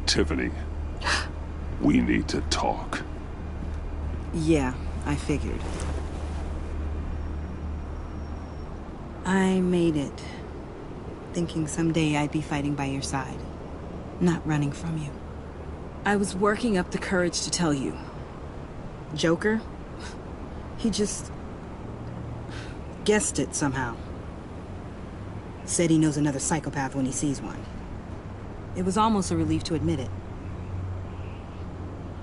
Tiffany, we need to talk. Yeah, I figured. I made it, thinking someday I'd be fighting by your side, not running from you. I was working up the courage to tell you. Joker? He just guessed it somehow. Said he knows another psychopath when he sees one. It was almost a relief to admit it.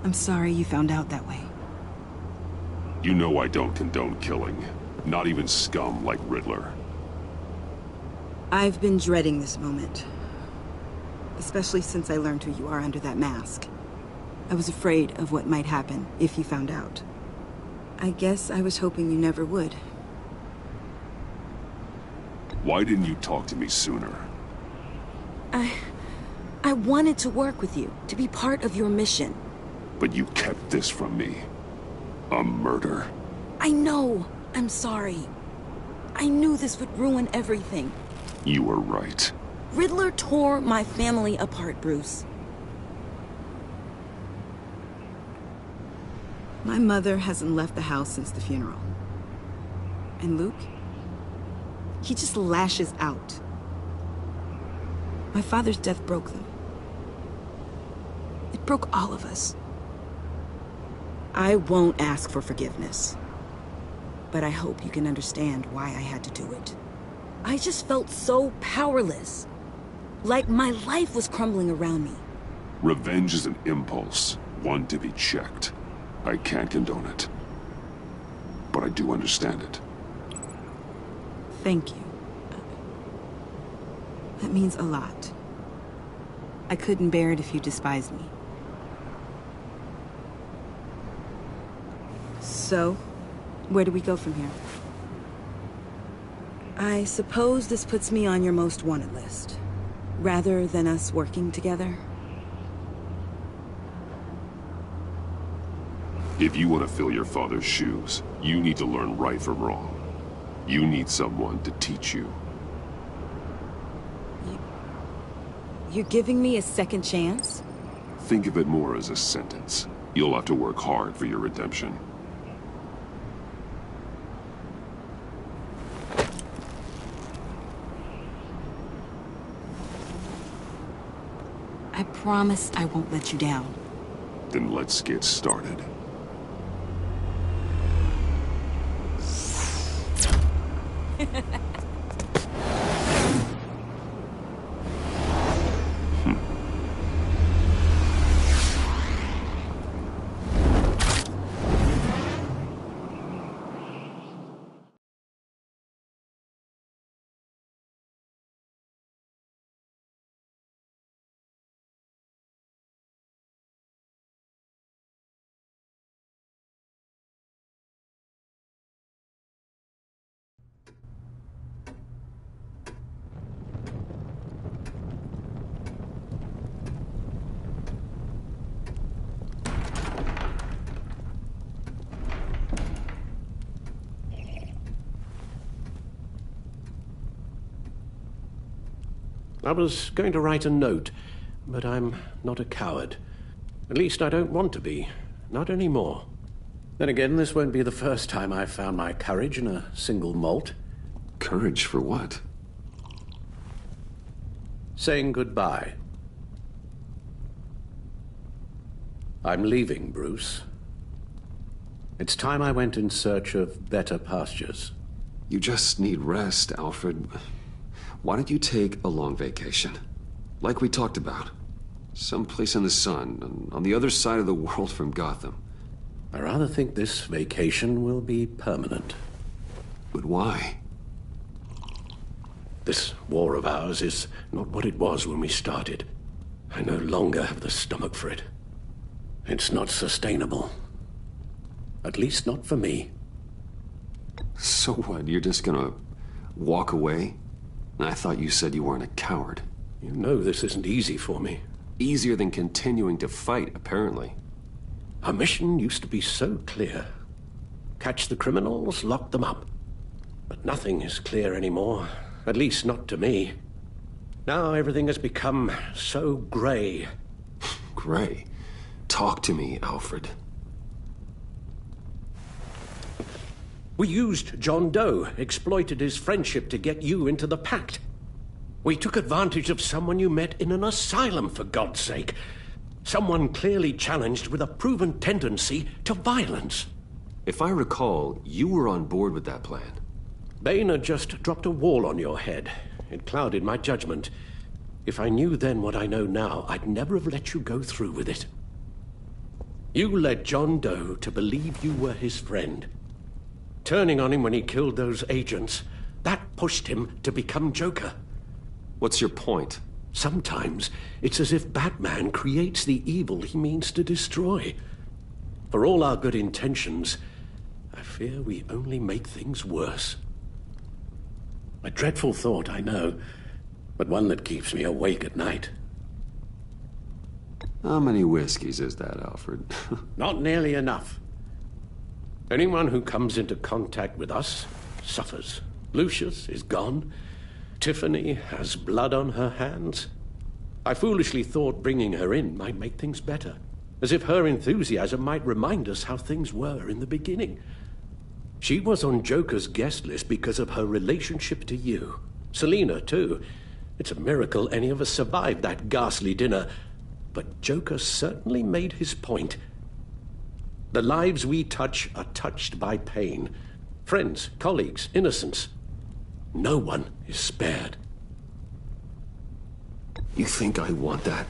I'm sorry you found out that way. You know I don't condone killing. Not even scum like Riddler. I've been dreading this moment. Especially since I learned who you are under that mask. I was afraid of what might happen if you found out. I guess I was hoping you never would. Why didn't you talk to me sooner? I wanted to work with you, to be part of your mission. But you kept this from me. A murder. I know. I'm sorry. I knew this would ruin everything. You were right. Riddler tore my family apart, Bruce. My mother hasn't left the house since the funeral. And Luke? He just lashes out. My father's death broke them. It broke all of us. I won't ask for forgiveness. But I hope you can understand why I had to do it. I just felt so powerless. Like my life was crumbling around me. Revenge is an impulse, one to be checked. I can't condone it. But I do understand it. Thank you. That means a lot. I couldn't bear it if you despised me. So, where do we go from here? I suppose this puts me on your most wanted list, rather than us working together. If you want to fill your father's shoes, you need to learn right from wrong. You need someone to teach you. You're giving me a second chance? Think of it more as a sentence. You'll have to work hard for your redemption. I promise I won't let you down. Then let's get started. I was going to write a note, but I'm not a coward. At least I don't want to be. Not anymore. Then again, this won't be the first time I've found my courage in a single malt. Courage for what? Saying goodbye. I'm leaving, Bruce. It's time I went in search of better pastures. You just need rest, Alfred. Why don't you take a long vacation? Like we talked about. Someplace in the sun, on the other side of the world from Gotham. I rather think this vacation will be permanent. But why? This war of ours is not what it was when we started. I no longer have the stomach for it. It's not sustainable. At least not for me. So what, you're just gonna walk away? I thought you said you weren't a coward. You know this isn't easy for me. Easier than continuing to fight, apparently. Our mission used to be so clear. Catch the criminals, lock them up. But nothing is clear anymore. At least not to me. Now everything has become so grey. Gray. Talk to me, Alfred. We used John Doe, exploited his friendship to get you into the pact. We took advantage of someone you met in an asylum, for God's sake. Someone clearly challenged with a proven tendency to violence. If I recall, you were on board with that plan. Boehner just dropped a wall on your head. It clouded my judgment. If I knew then what I know now, I'd never have let you go through with it. You led John Doe to believe you were his friend. Turning on him when he killed those agents, that pushed him to become Joker. What's your point? Sometimes it's as if Batman creates the evil he means to destroy. For all our good intentions, I fear we only make things worse. A dreadful thought, I know, but one that keeps me awake at night. How many whiskeys is that, Alfred? Not nearly enough. Anyone who comes into contact with us suffers. Lucius is gone. Tiffany has blood on her hands. I foolishly thought bringing her in might make things better, as if her enthusiasm might remind us how things were in the beginning. She was on Joker's guest list because of her relationship to you. Selina, too. It's a miracle any of us survived that ghastly dinner. But Joker certainly made his point. The lives we touch are touched by pain. Friends, colleagues, innocents. No one is spared. You think I want that?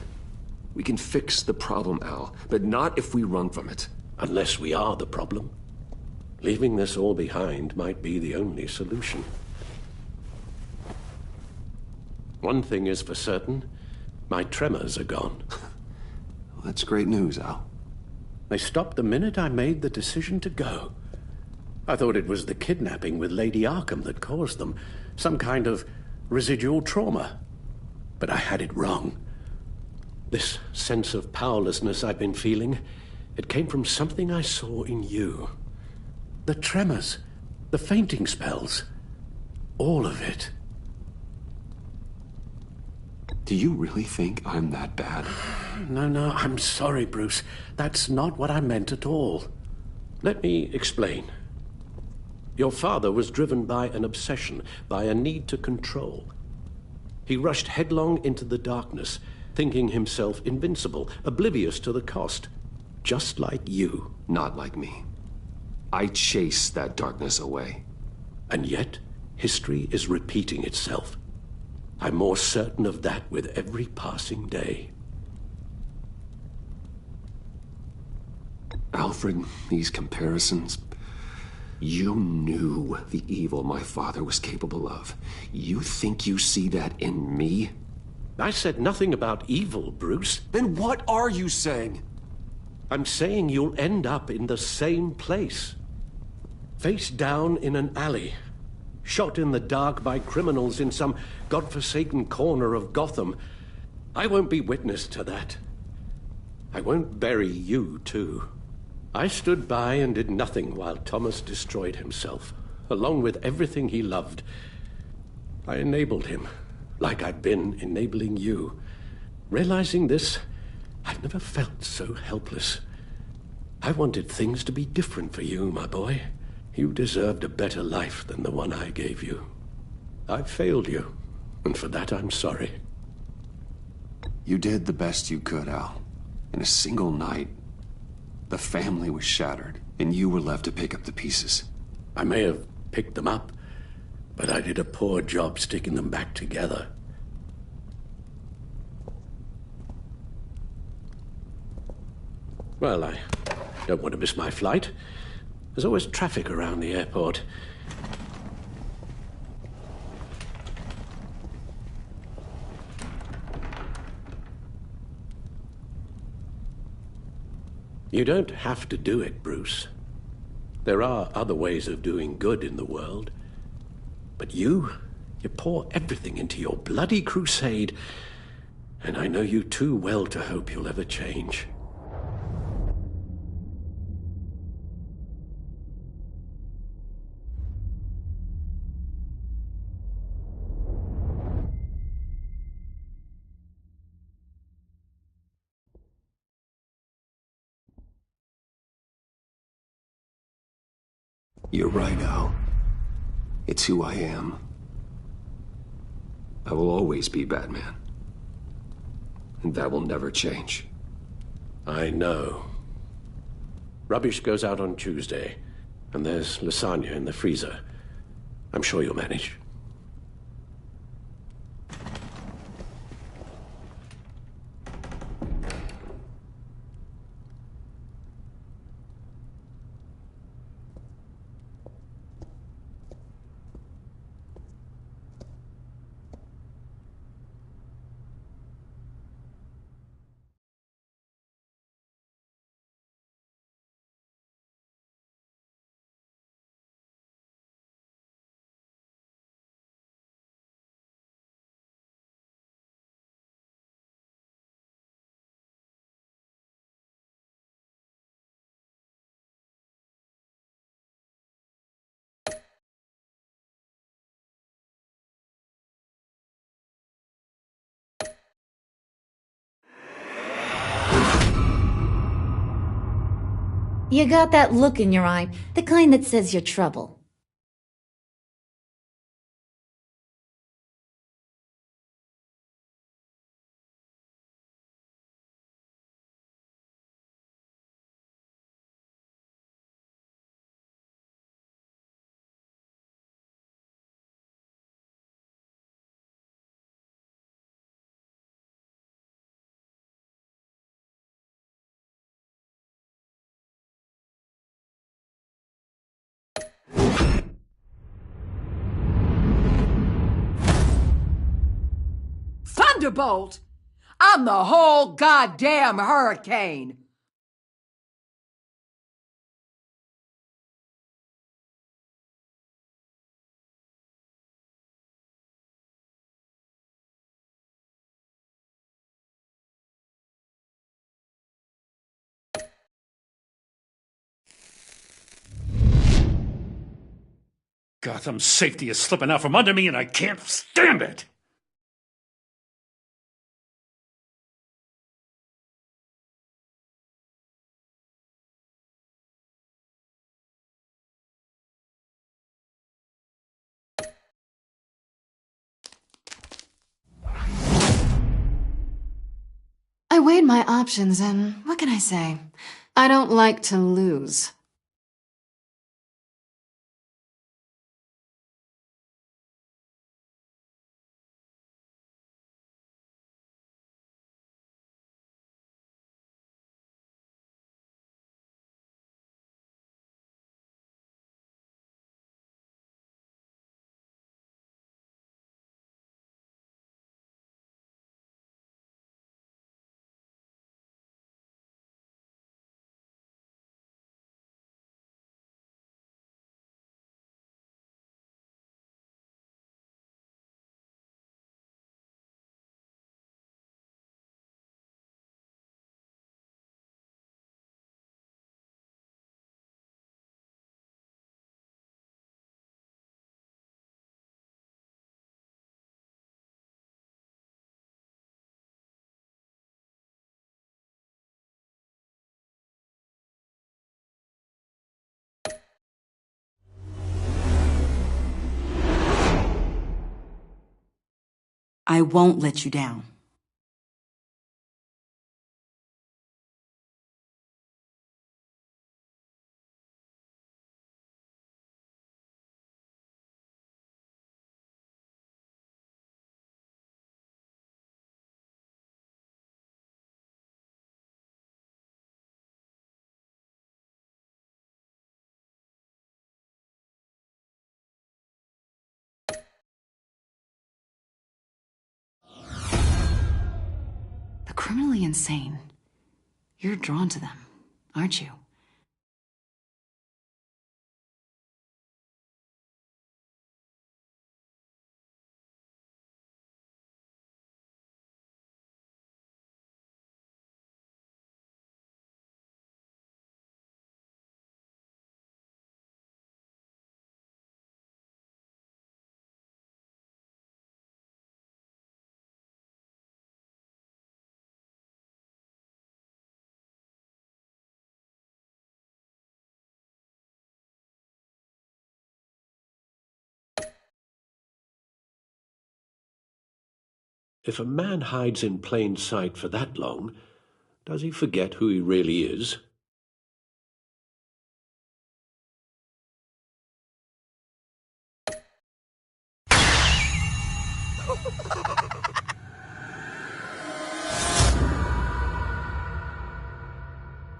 We can fix the problem, Al, but not if we run from it. Unless we are the problem. Leaving this all behind might be the only solution. One thing is for certain, my tremors are gone. Well, that's great news, Al. They stopped the minute I made the decision to go. I thought it was the kidnapping with Lady Arkham that caused them, some kind of residual trauma. But I had it wrong. This sense of powerlessness I've been feeling, it came from something I saw in you. The tremors, the fainting spells, all of it. Do you really think I'm that bad? No, I'm sorry, Bruce. That's not what I meant at all. Let me explain. Your father was driven by an obsession, by a need to control. He rushed headlong into the darkness, thinking himself invincible, oblivious to the cost. Just like you. Not like me. I chase that darkness away. And yet, history is repeating itself. I'm more certain of that with every passing day. Alfred, these comparisons... You knew the evil my father was capable of. You think you see that in me? I said nothing about evil, Bruce. Then what are you saying? I'm saying you'll end up in the same place. Face down in an alley. Shot in the dark by criminals in some godforsaken corner of Gotham. I won't be witness to that. I won't bury you, too. I stood by and did nothing while Thomas destroyed himself, along with everything he loved. I enabled him, like I'd been enabling you. Realizing this, I've never felt so helpless. I wanted things to be different for you, my boy. You deserved a better life than the one I gave you. I failed you, and for that I'm sorry. You did the best you could, Al. In a single night, the family was shattered, and you were left to pick up the pieces. I may have picked them up, but I did a poor job sticking them back together. Well, I don't want to miss my flight. There's always traffic around the airport. You don't have to do it, Bruce. There are other ways of doing good in the world. But you pour everything into your bloody crusade, and I know you too well to hope you'll ever change. You're right, Al. It's who I am. I will always be Batman. And that will never change. I know. Rubbish goes out on Tuesday, and there's lasagna in the freezer. I'm sure you'll manage. You got that look in your eye, the kind that says you're trouble. Thunderbolt? I'm the whole goddamn hurricane! Gotham's safety is slipping out from under me and I can't stand it! I weighed my options and what can I say? I don't like to lose. I won't let you down. The criminally insane. You're drawn to them, aren't you? If a man hides in plain sight for that long, does he forget who he really is?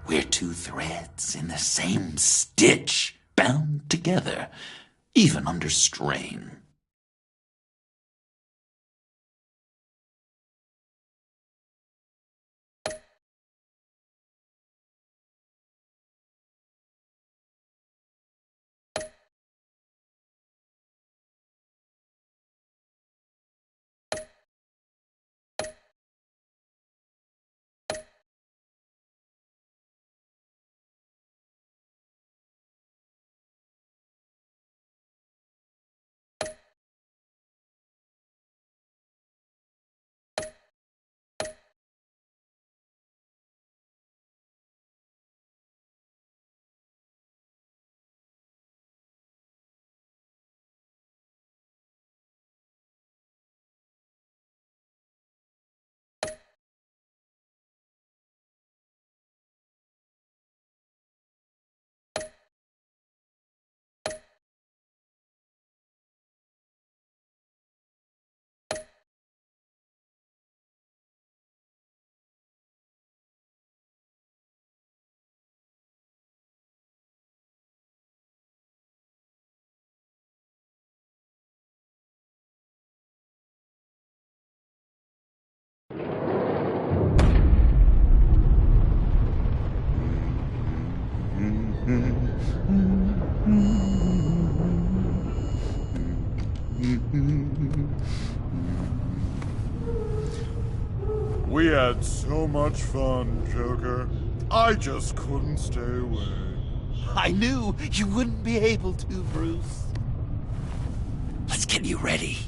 We're two threads in the same stitch, bound together, even under strain. We had so much fun, Joker. I just couldn't stay away. I knew you wouldn't be able to, Bruce. Let's get you ready.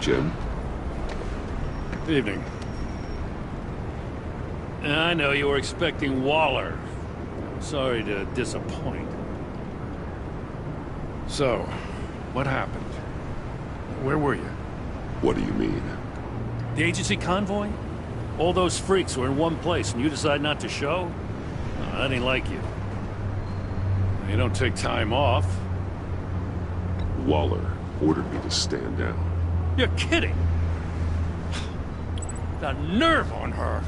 Jim? Evening. I know you were expecting Waller. Sorry to disappoint. So, what happened? Where were you? What do you mean? The agency convoy? All those freaks were in one place and you decide not to show? Oh, that ain't like you. You don't take time off. Waller ordered me to stand down. You're kidding! The nerve on her!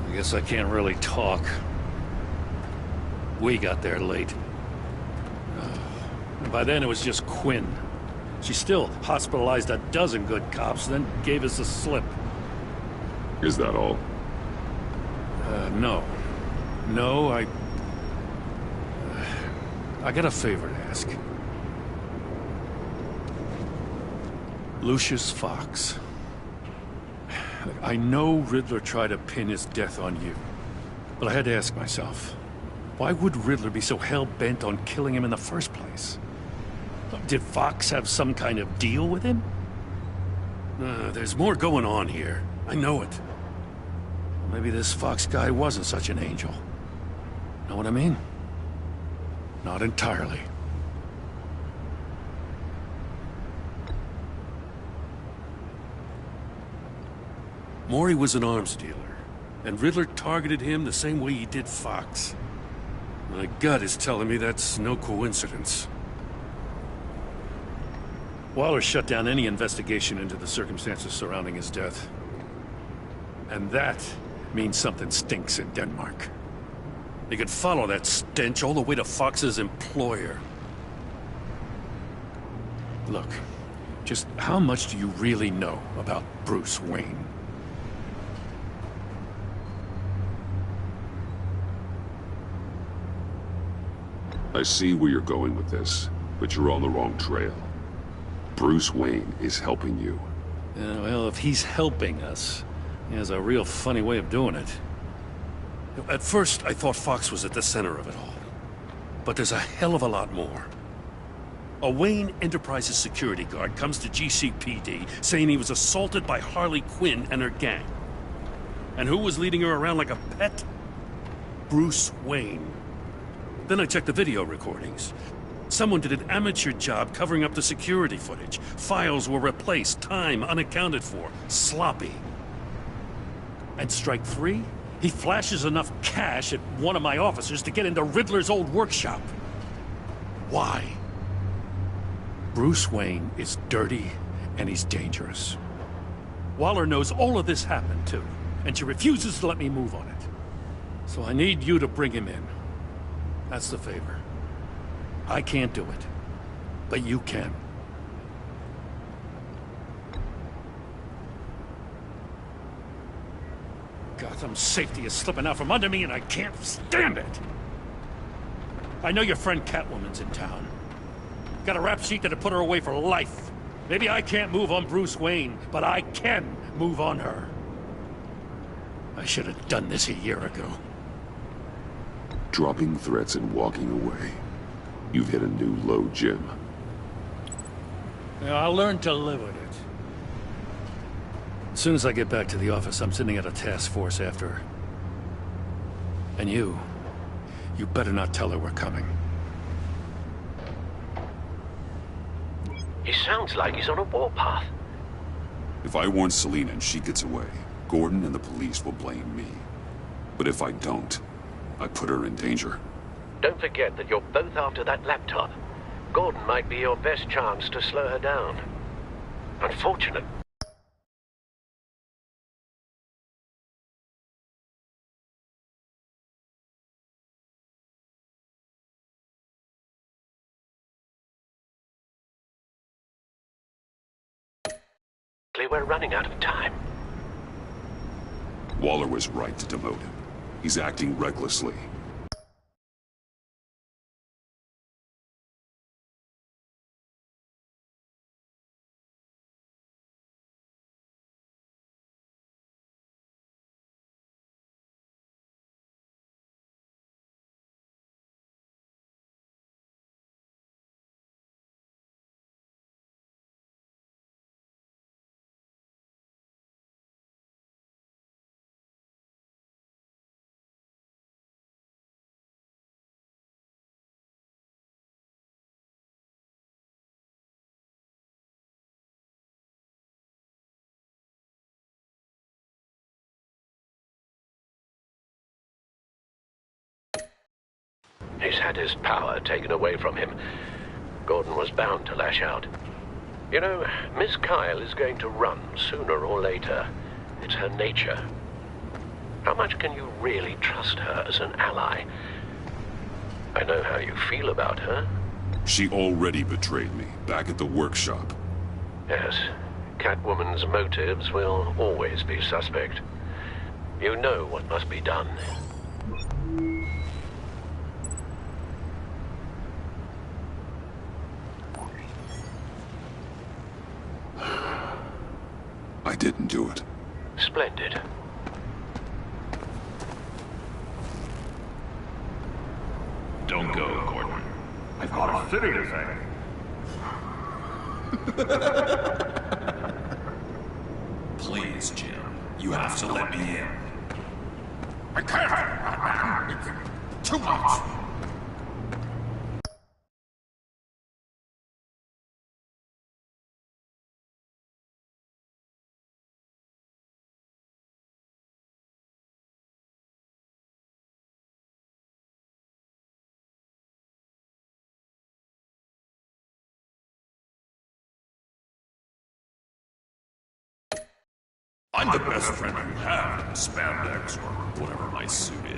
I guess I can't really talk. We got there late. And by then it was just Quinn. She still hospitalized a dozen good cops, then gave us the slip. Is that all? No. No, I got a favor to ask. Lucius Fox. I know Riddler tried to pin his death on you, but I had to ask myself, why would Riddler be so hell-bent on killing him in the first place? Did Fox have some kind of deal with him? There's more going on here. I know it. Maybe this Fox guy wasn't such an angel. Know what I mean? Not entirely. Maury was an arms dealer, and Riddler targeted him the same way he did Fox. My gut is telling me that's no coincidence. Waller shut down any investigation into the circumstances surrounding his death. And that means something stinks in Denmark. They could follow that stench all the way to Fox's employer. Look, just how much do you really know about Bruce Wayne? I see where you're going with this, but you're on the wrong trail. Bruce Wayne is helping you. Yeah, well, if he's helping us, he has a real funny way of doing it. At first, I thought Fox was at the center of it all. But there's a hell of a lot more. A Wayne Enterprises security guard comes to GCPD saying he was assaulted by Harley Quinn and her gang. And who was leading her around like a pet? Bruce Wayne. Then I checked the video recordings. Someone did an amateur job covering up the security footage. Files were replaced, time unaccounted for, sloppy. And strike three? He flashes enough cash at one of my officers to get into Riddler's old workshop. Why? Bruce Wayne is dirty and he's dangerous. Waller knows all of this happened too, and she refuses to let me move on it. So I need you to bring him in. That's the favor. I can't do it, but you can. Gotham's safety is slipping out from under me and I can't stand it! I know your friend Catwoman's in town. Got a rap sheet that'd put her away for life. Maybe I can't move on Bruce Wayne, but I can move on her. I should have done this a year ago. Dropping threats and walking away. You've hit a new low, Jim. Yeah, I'll learn to live with it. As soon as I get back to the office, I'm sending out a task force after her. And you better not tell her we're coming. He sounds like he's on a warpath. If I warn Selina and she gets away, Gordon and the police will blame me. But if I don't, I put her in danger. Don't forget that you're both after that laptop. Gordon might be your best chance to slow her down. Unfortunate. We're running out of time. Waller was right to demote him. He's acting recklessly. He's had his power taken away from him. Gordon was bound to lash out. You know, Miss Kyle is going to run sooner or later. It's her nature. How much can you really trust her as an ally? I know how you feel about her. She already betrayed me, back at the workshop. Yes, Catwoman's motives will always be suspect. You know what must be done. I didn't do it. Splendid. Don't go, Gordon. I've got a city to save. Please, Jim. You have to let me in. I can't! It's too much! I'm the best friend you have in spandex or whatever my suit is.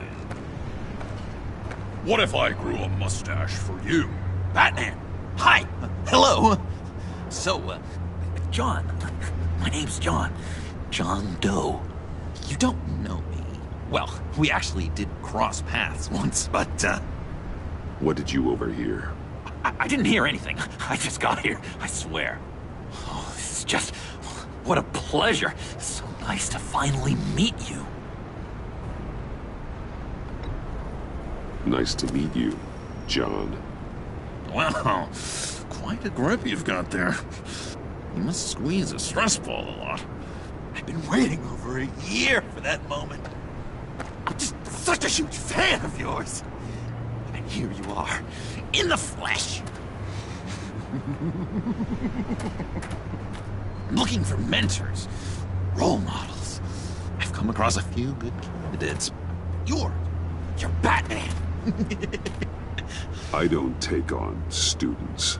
What if I grew a mustache for you? Batman! Hi! Hello! So, John. My name's John. John Doe. You don't know me. Well, we actually did cross paths once, but, What did you overhear? I didn't hear anything. I just got here, I swear. Oh, this is just... What a pleasure. So nice to finally meet you. Nice to meet you, John. Wow, quite a grip you've got there. You must squeeze a stress ball a lot. I've been waiting over a year for that moment. I'm just such a huge fan of yours. And here you are, in the flesh. I'm looking for mentors, role models. I've come across a few good candidates. You're Batman. I don't take on students.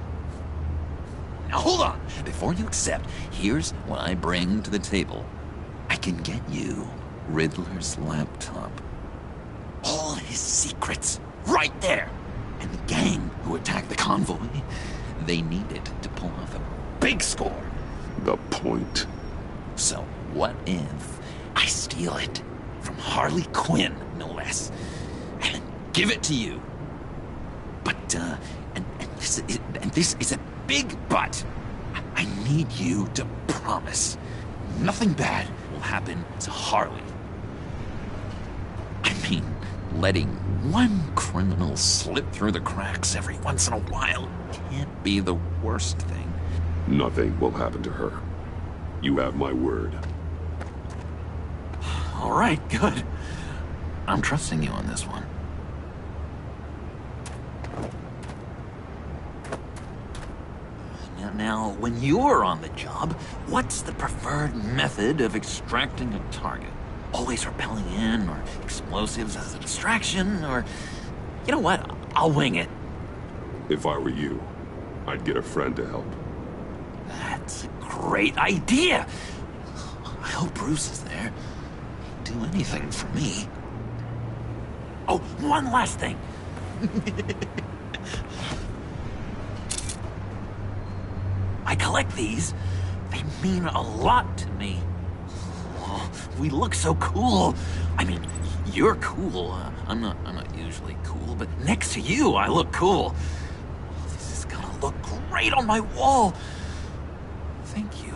Now hold on. Before you accept, here's what I bring to the table. I can get you Riddler's laptop. All his secrets, right there. And the gang who attacked the convoy, they need it to pull off a big score. The point. So what if I steal it from Harley Quinn, no less, and give it to you? But, and this is a big but. I need you to promise nothing bad will happen to Harley. I mean, letting one criminal slip through the cracks every once in a while can't be the worst thing. Nothing will happen to her. You have my word. All right, good. I'm trusting you on this one. Now, when you're on the job, what's the preferred method of extracting a target? Always rappelling in, or explosives as a distraction, or... You know what? I'll wing it. If I were you, I'd get a friend to help. That's a great idea. I hope Bruce is there. He'd do anything for me. Oh, one last thing. I collect these. They mean a lot to me. Oh, we look so cool. I mean, you're cool. I'm not usually cool, but next to you, I look cool. This is gonna look great on my wall. Thank you.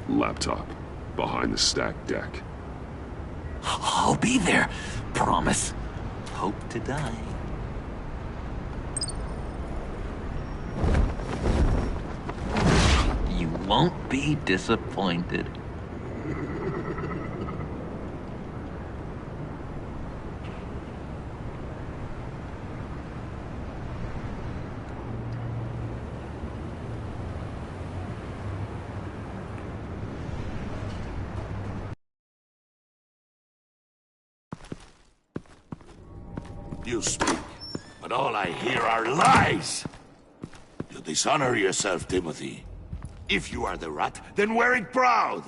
Laptop. Behind the stacked deck. I'll be there. Promise. Hope to die. You won't be disappointed. You speak, but all I hear are lies! You dishonor yourself, Timothy. If you are the rat, then wear it proud!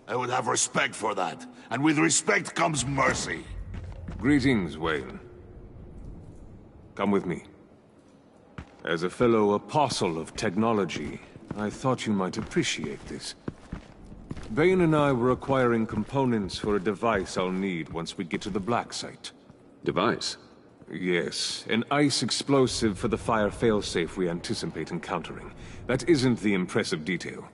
I would have respect for that, and with respect comes mercy. Greetings, Wayne. Come with me. As a fellow apostle of technology, I thought you might appreciate this. Bane and I were acquiring components for a device I'll need once we get to the Black Site. Device? Yes, an ice explosive for the fire failsafe we anticipate encountering. That isn't the impressive detail.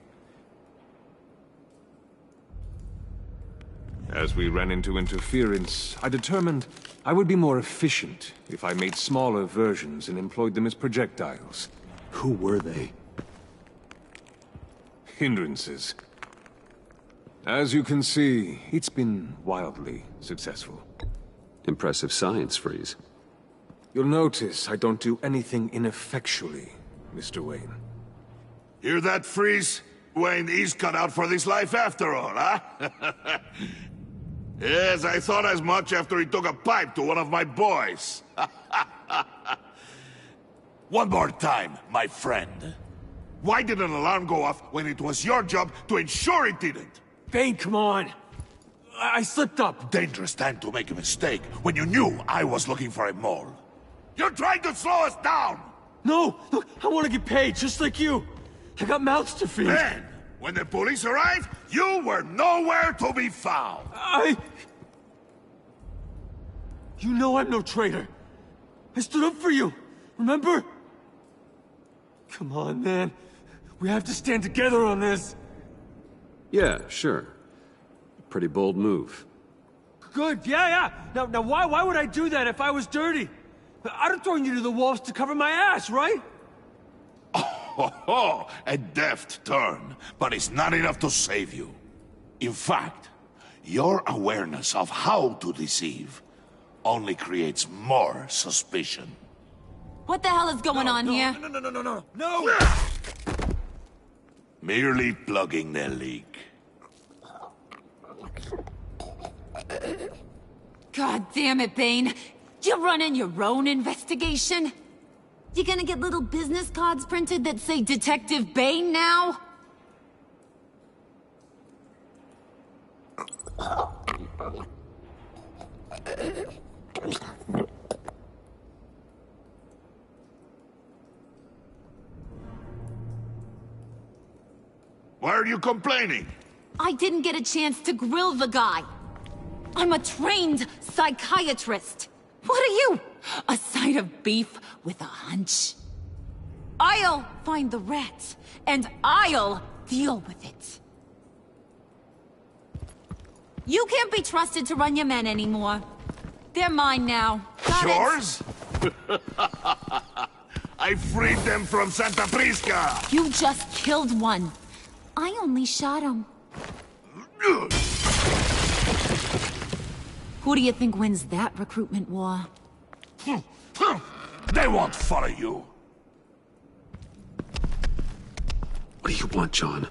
As we ran into interference, I determined I would be more efficient if I made smaller versions and employed them as projectiles. Who were they? Hindrances. As you can see, it's been wildly successful. Impressive science, Freeze. You'll notice I don't do anything ineffectually, Mr. Wayne. Hear that, Freeze? Wayne is cut out for this life after all, huh? Yes, I thought as much after he took a pipe to one of my boys. One more time, my friend. Why did an alarm go off when it was your job to ensure it didn't? Bane, come on! I slipped up! Dangerous time to make a mistake when you knew I was looking for a mole. You're trying to slow us down! No! Look, I want to get paid, just like you! I got mouths to feed! Then, when the police arrived, you were nowhere to be found! You know I'm no traitor! I stood up for you, remember? Come on, man. We have to stand together on this! Yeah, sure. Pretty bold move. Good, yeah. Now why would I do that if I was dirty? I'd have thrown you to the wolves to cover my ass, right? Oh, a deft turn, but it's not enough to save you. In fact, your awareness of how to deceive only creates more suspicion. What the hell is going on here? No! Merely plugging the leak. God damn it, Bane. You're running your own investigation? You gonna get little business cards printed that say Detective Bane now? Why are you complaining? I didn't get a chance to grill the guy. I'm a trained psychiatrist. What are you? A side of beef with a hunch? I'll find the rat, and I'll deal with it. You can't be trusted to run your men anymore. They're mine now. Got Yours? I freed them from Santa Prisca! You just killed one. I only shot him. Who do you think wins that recruitment war? They won't follow you. What do you want, John?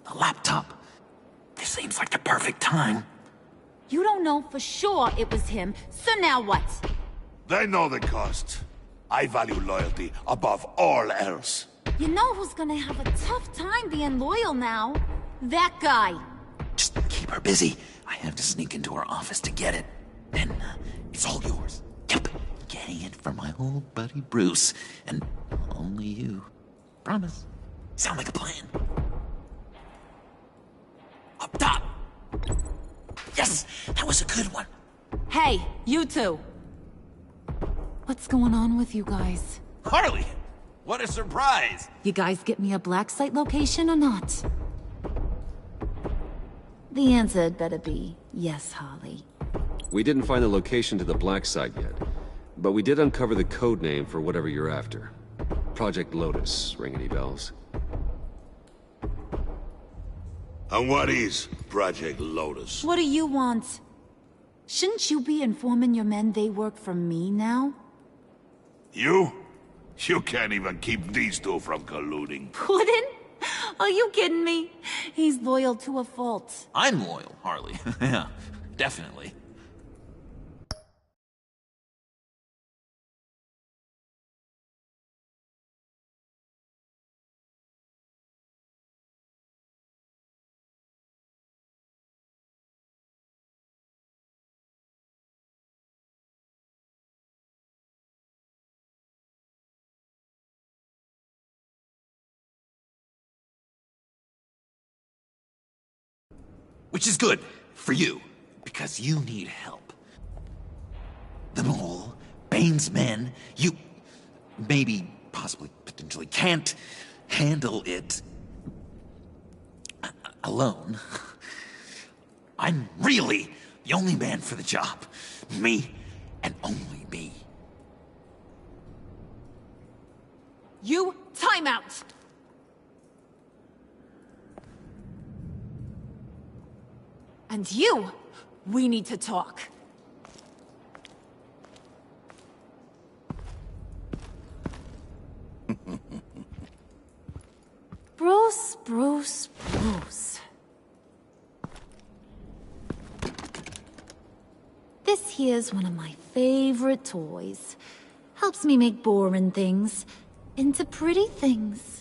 The laptop. This seems like the perfect time. You don't know for sure it was him, so now what? They know the cost. I value loyalty above all else. You know who's gonna have a tough time being loyal now? That guy. Just keep her busy. I have to sneak into her office to get it. Then, it's all yours. Yep. Getting it from my old buddy Bruce. And only you. Promise. Sound like a plan? Up top! Yes! That was a good one. Hey, you two. What's going on with you guys? Harley! What a surprise! You guys get me a black site location or not? The answer had better be yes, Harley. We didn't find the location to the black site yet, but we did uncover the code name for whatever you're after. Project Lotus. Ring any bells? And what is Project Lotus? What do you want? Shouldn't you be informing your men they work for me now? You? You can't even keep these two from colluding. Puddin'? Are you kidding me? He's loyal to a fault. I'm loyal, Harley. Yeah, definitely. Which is good for you, because you need help. The Mole, Bane's men, you maybe, possibly, potentially can't handle it alone. I'm really the only man for the job. Me, and only me. You, time out! And you, we need to talk. Bruce, Bruce, Bruce. This here's one of my favorite toys. Helps me make boring things into pretty things.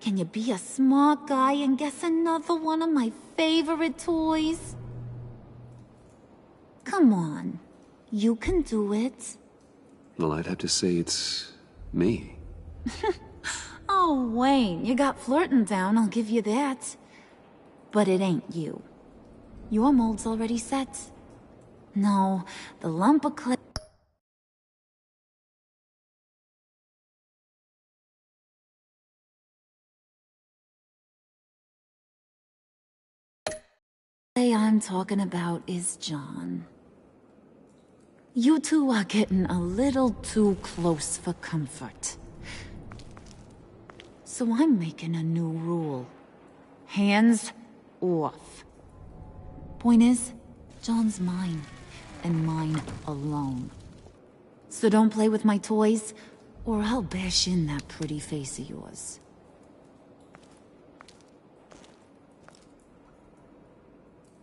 Can you be a smart guy and guess another one of my favorite toys? Come on. You can do it. Well, I'd have to say it's me. Oh, Wayne, you got flirting down, I'll give you that. But it ain't you. Your mold's already set. No, the lump of clay... I'm talking about is John. You two are getting a little too close for comfort. So I'm making a new rule. Hands off. Point is, John's mine, and mine alone. So don't play with my toys, or I'll bash in that pretty face of yours.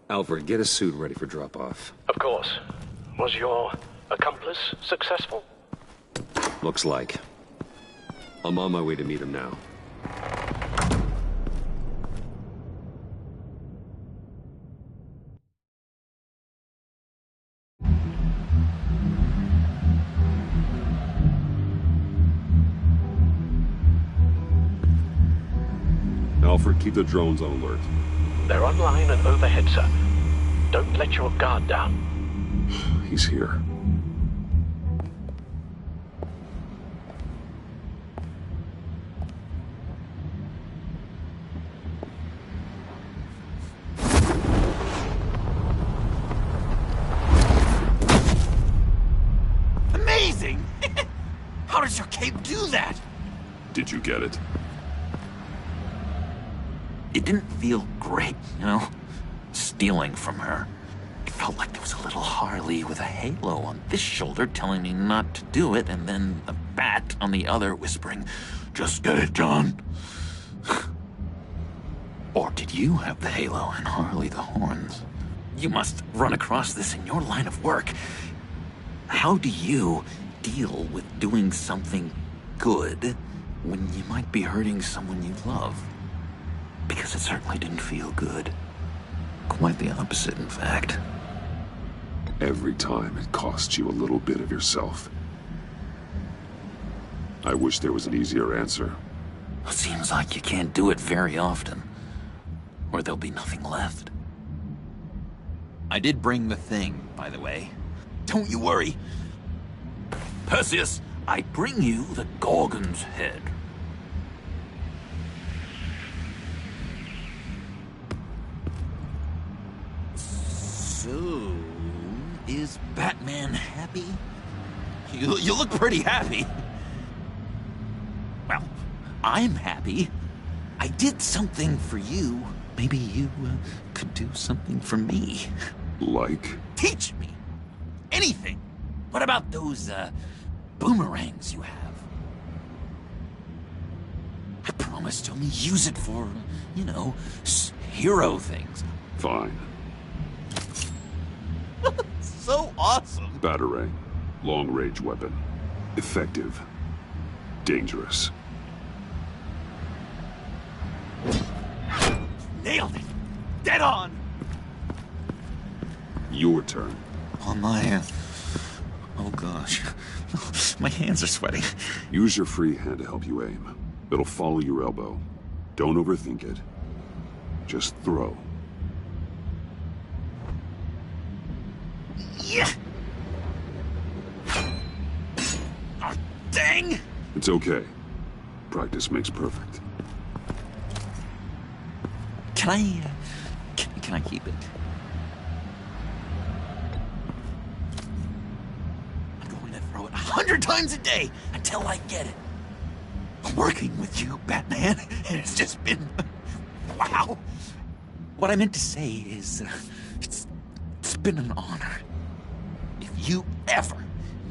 Alfred, get a suit ready for drop-off. Of course. Was your accomplice successful? Looks like. I'm on my way to meet him now. Alfred, keep the drones on alert. They're online and overhead, sir. Don't let your guard down. He's here. Amazing! How does your cape do that? Did you get it? It didn't feel great, you know? Stealing from her. It felt like there was a little Harley with a halo on this shoulder telling me not to do it, and then a bat on the other whispering, "Just get it, John." Or did you have the halo and Harley the horns? You must run across this in your line of work. How do you deal with doing something good when you might be hurting someone you love? Because it certainly didn't feel good. Quite the opposite, in fact. Every time it costs you a little bit of yourself. I wish there was an easier answer. It seems like you can't do it very often, or there'll be nothing left. I did bring the thing, by the way. Don't you worry. Perseus, I bring you the Gorgon's head. So, is Batman happy? You look pretty happy. Well, I'm happy. I did something for you. Maybe you could do something for me. Like? Teach me. Anything. What about those boomerangs you have? I promise to only use it for, you know, hero things. Fine. So awesome. Batarang. Long-range weapon. Effective. Dangerous. Nailed it. Dead on. Your turn. On my... Oh gosh. My hands are sweating. Use your free hand to help you aim. It'll follow your elbow. Don't overthink it. Just throw. Yeah. Oh, dang. It's okay. Practice makes perfect. Can I... Can I keep it? I'm going to throw it 100 times a day until I get it. Working with you, Batman, it's just been... Wow. What I meant to say is, it's been an honor. If you ever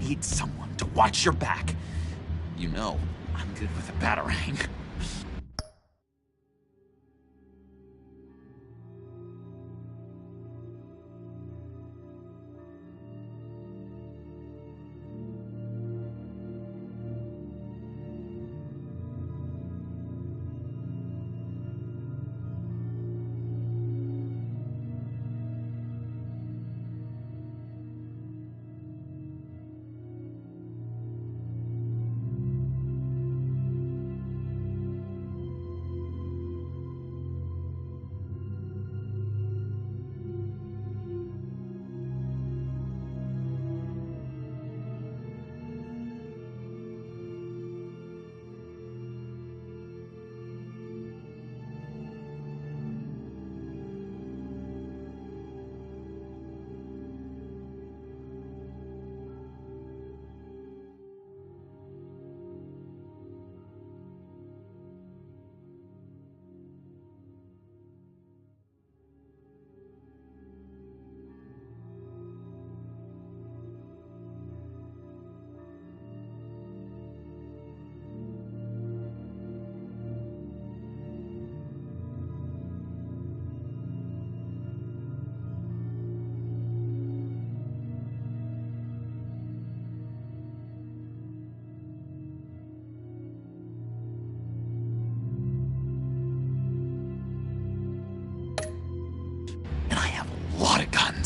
need someone to watch your back, you know I'm good with a batarang.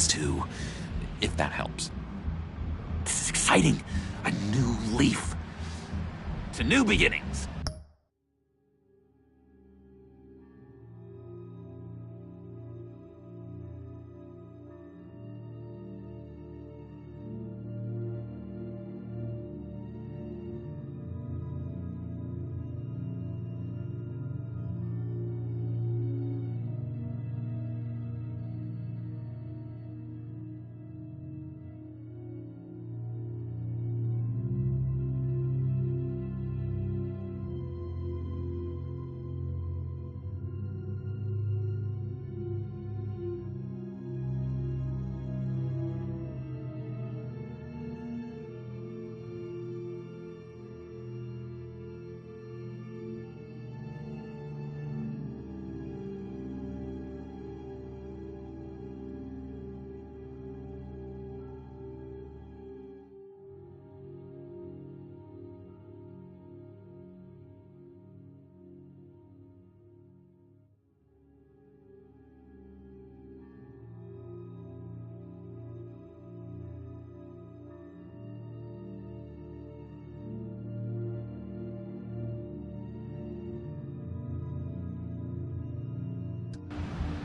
Too, if that helps. This is exciting. A new leaf. To new beginnings.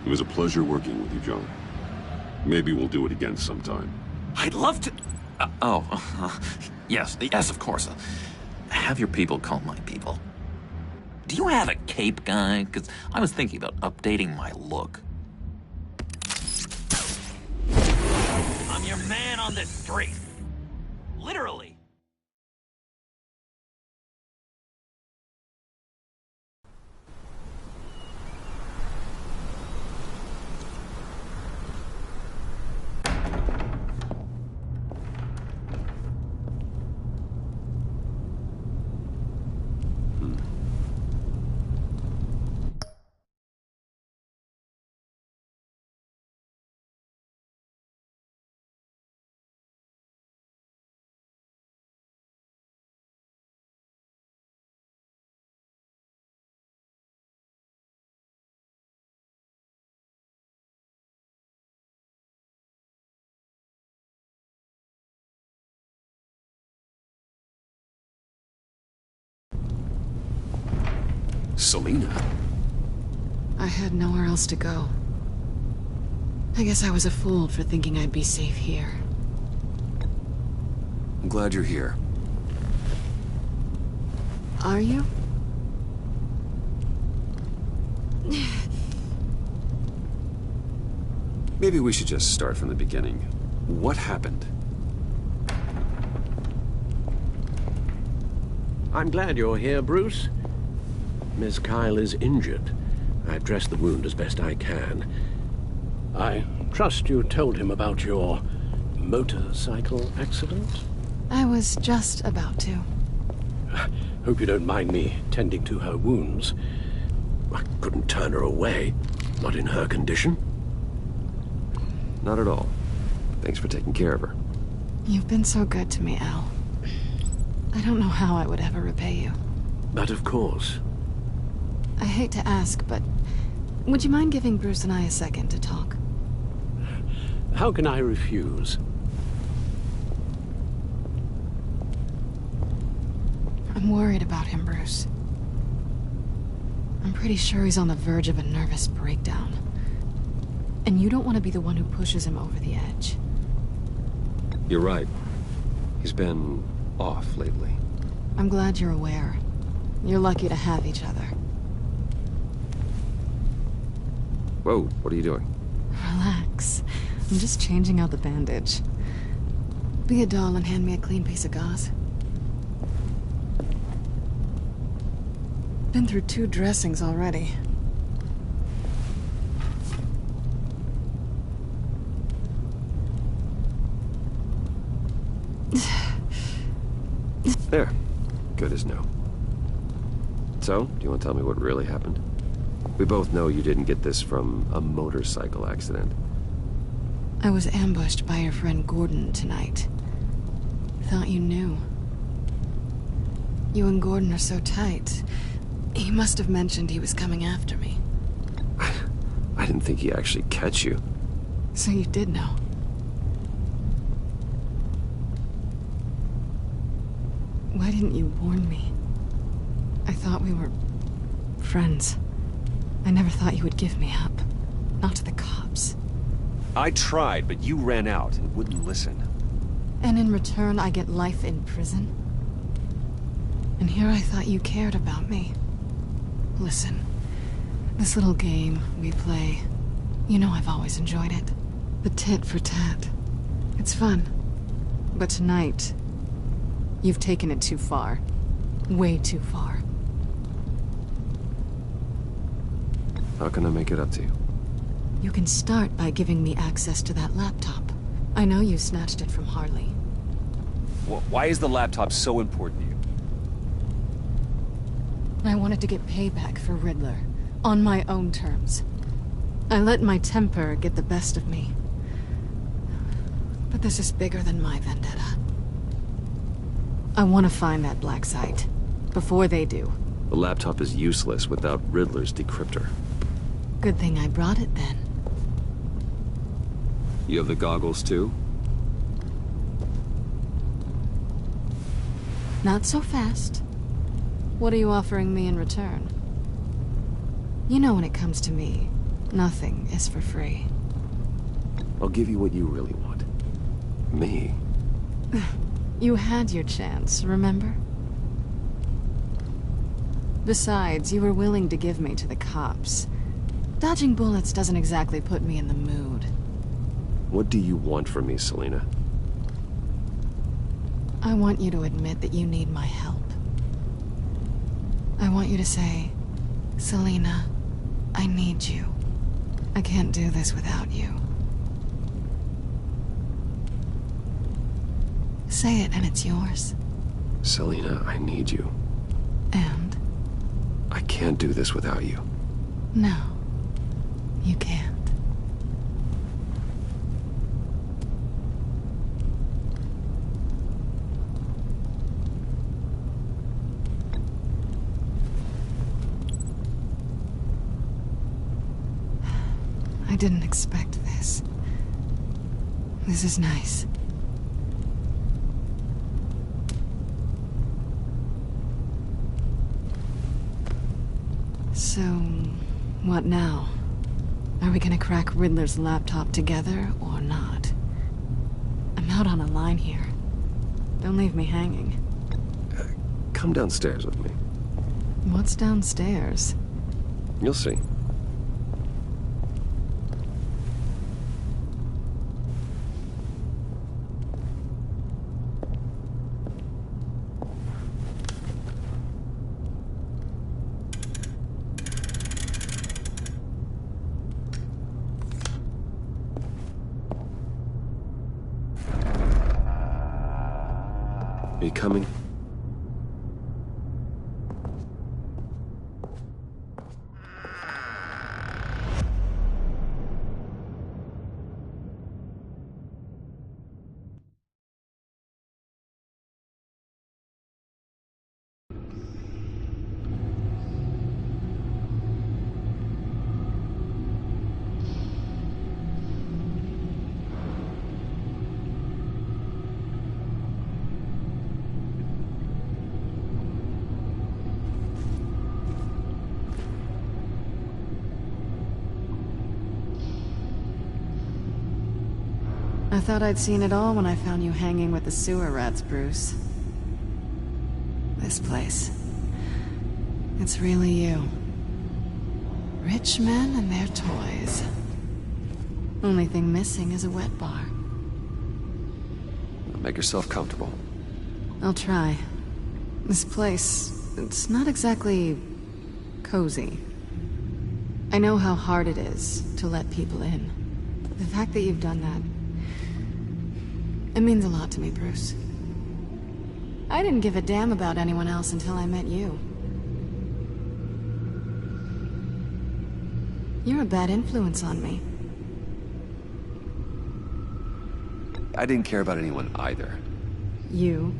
It was a pleasure working with you, John. Maybe we'll do it again sometime. I'd love to... yes, of course. Have your people call my people. Do you have a cape, guy? Because I was thinking about updating my look. your man on the street. Literally. Selina? I had nowhere else to go. I guess I was a fool for thinking I'd be safe here. I'm glad you're here. Are you? Maybe we should just start from the beginning. What happened? I'm glad you're here, Bruce. Miss Kyle is injured. I've dressed the wound as best I can. I trust you told him about your motorcycle accident? I was just about to. Hope you don't mind me tending to her wounds. I couldn't turn her away, not in her condition. Not at all. Thanks for taking care of her. You've been so good to me, Al. I don't know how I would ever repay you. But of course. I hate to ask, but would you mind giving Bruce and I a second to talk? How can I refuse? I'm worried about him, Bruce. I'm pretty sure he's on the verge of a nervous breakdown. And you don't want to be the one who pushes him over the edge. You're right. He's been off lately. I'm glad you're aware. You're lucky to have each other. Whoa, what are you doing? Relax. I'm just changing out the bandage. Be a doll and hand me a clean piece of gauze. Been through 2 dressings already. There. Good as new. So, do you want to tell me what really happened? We both know you didn't get this from a motorcycle accident. I was ambushed by your friend Gordon tonight. Thought you knew. You and Gordon are so tight. He must have mentioned he was coming after me. I didn't think he'd actually catch you. So you did know. Why didn't you warn me? I thought we were friends. I never thought you would give me up. Not to the cops. I tried, but you ran out and wouldn't listen. And in return, I get life in prison? And here I thought you cared about me. Listen, this little game we play, you know I've always enjoyed it. The tit for tat. It's fun. But tonight, you've taken it too far. Way too far. How can I make it up to you? You can start by giving me access to that laptop. I know you snatched it from Harley. Why is the laptop so important to you? I wanted to get payback for Riddler, on my own terms. I let my temper get the best of me. But this is bigger than my vendetta. I want to find that black site, before they do. The laptop is useless without Riddler's decryptor. Good thing I brought it then. You have the goggles too? Not so fast. What are you offering me in return? You know when it comes to me, nothing is for free. I'll give you what you really want. Me? You had your chance, remember? Besides, you were willing to give me to the cops. Dodging bullets doesn't exactly put me in the mood. What do you want from me, Selina? I want you to admit that you need my help. I want you to say, Selina, I need you. I can't do this without you. Say it and it's yours. Selina, I need you. And? I can't do this without you. No, you can't. I didn't expect this. This is nice. So, what now? Are we gonna crack Riddler's laptop together, or not? I'm out on a line here. Don't leave me hanging. Come downstairs with me. What's downstairs? You'll see. Are you coming? I thought I'd seen it all when I found you hanging with the sewer rats, Bruce. This place. It's really you. Rich men and their toys. Only thing missing is a wet bar. Make yourself comfortable. I'll try. This place, it's not exactly cozy. I know how hard it is to let people in. The fact that you've done that, it means a lot to me, Bruce. I didn't give a damn about anyone else until I met you. You're a bad influence on me. I didn't care about anyone either. You?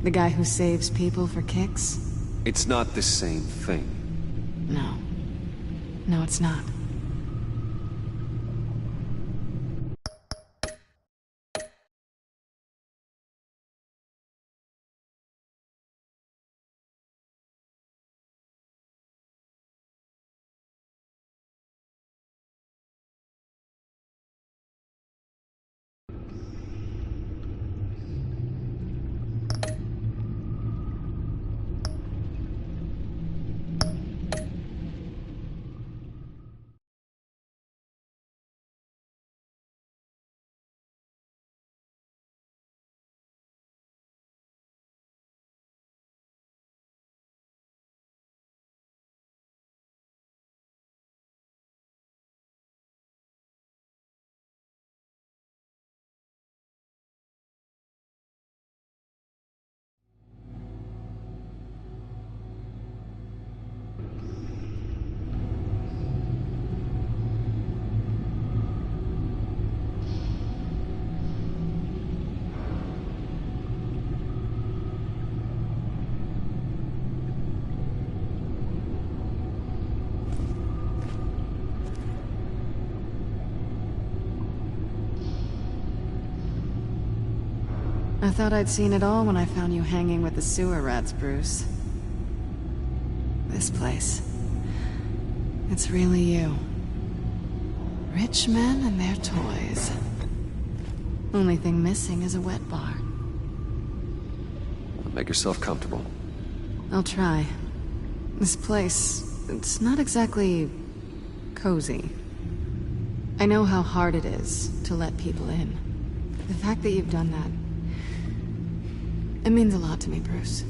The guy who saves people for kicks? It's not the same thing. No. No, it's not. I thought I'd seen it all when I found you hanging with the sewer rats, Bruce. This place. It's really you. Rich men and their toys. Only thing missing is a wet bar. Make yourself comfortable. I'll try. This place, it's not exactly cozy. I know how hard it is to let people in. The fact that you've done that, it means a lot to me, Bruce.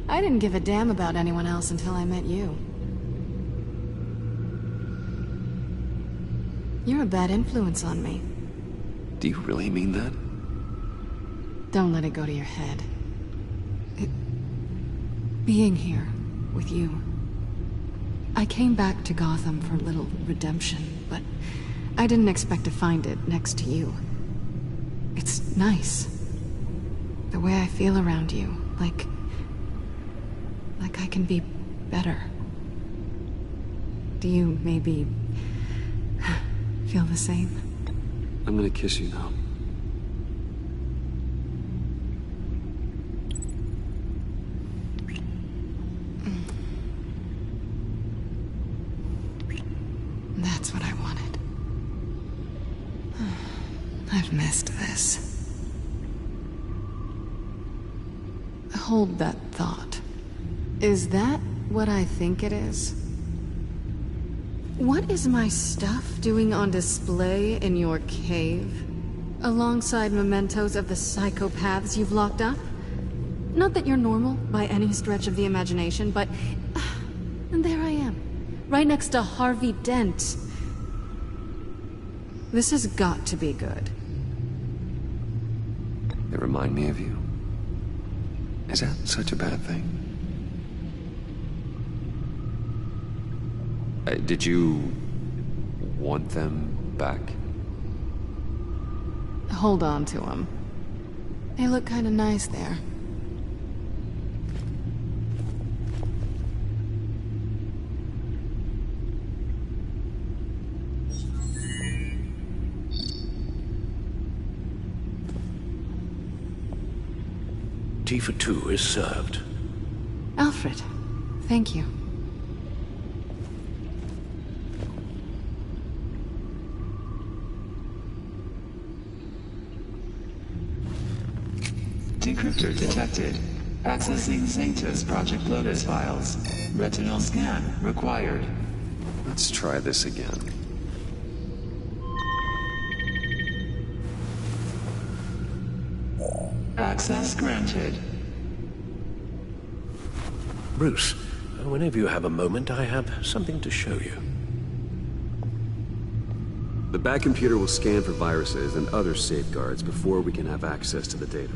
I didn't give a damn about anyone else until I met you. You're a bad influence on me. Do you really mean that? Don't let it go to your head. Being here with you. I came back to Gotham for a little redemption, but I didn't expect to find it next to you. It's nice. The way I feel around you, like I can be better. Do you maybe feel the same? I'm gonna kiss you now. That's what I wanted. I've missed this. Hold that thought. Is that what I think it is? What is my stuff doing on display in your cave? Alongside mementos of the psychopaths you've locked up? Not that you're normal by any stretch of the imagination, but... and there I am. Right next to Harvey Dent. This has got to be good. They remind me of you. Is that such a bad thing? Did you want them back? Hold on to them. They look kind of nice there. Tea for two is served. Alfred, thank you. Decryptor detected. Accessing Sanctus Project Lotus files. Retinal scan required. Let's try this again. Access granted. Bruce, whenever you have a moment, I have something to show you. The back computer will scan for viruses and other safeguards before we can have access to the data.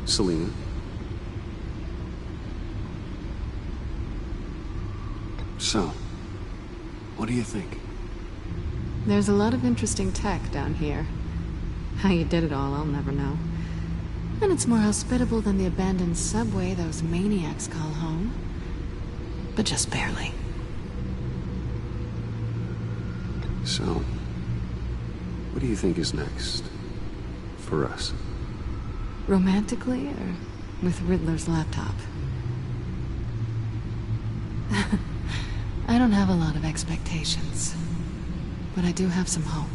Selina. So, what do you think? There's a lot of interesting tech down here. How you did it all, I'll never know. And it's more hospitable than the abandoned subway those maniacs call home. But just barely. So, what do you think is next? For us? Romantically, or with Riddler's laptop? I don't have a lot of expectations, but I do have some hope.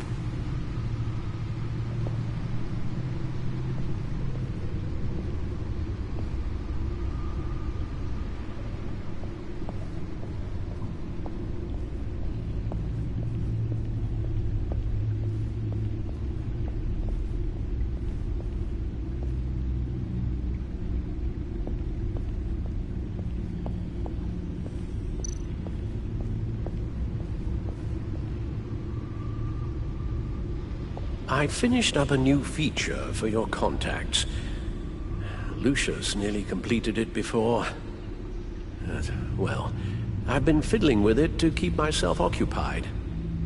I finished up a new feature for your contacts. Lucius nearly completed it before. Well, I've been fiddling with it to keep myself occupied.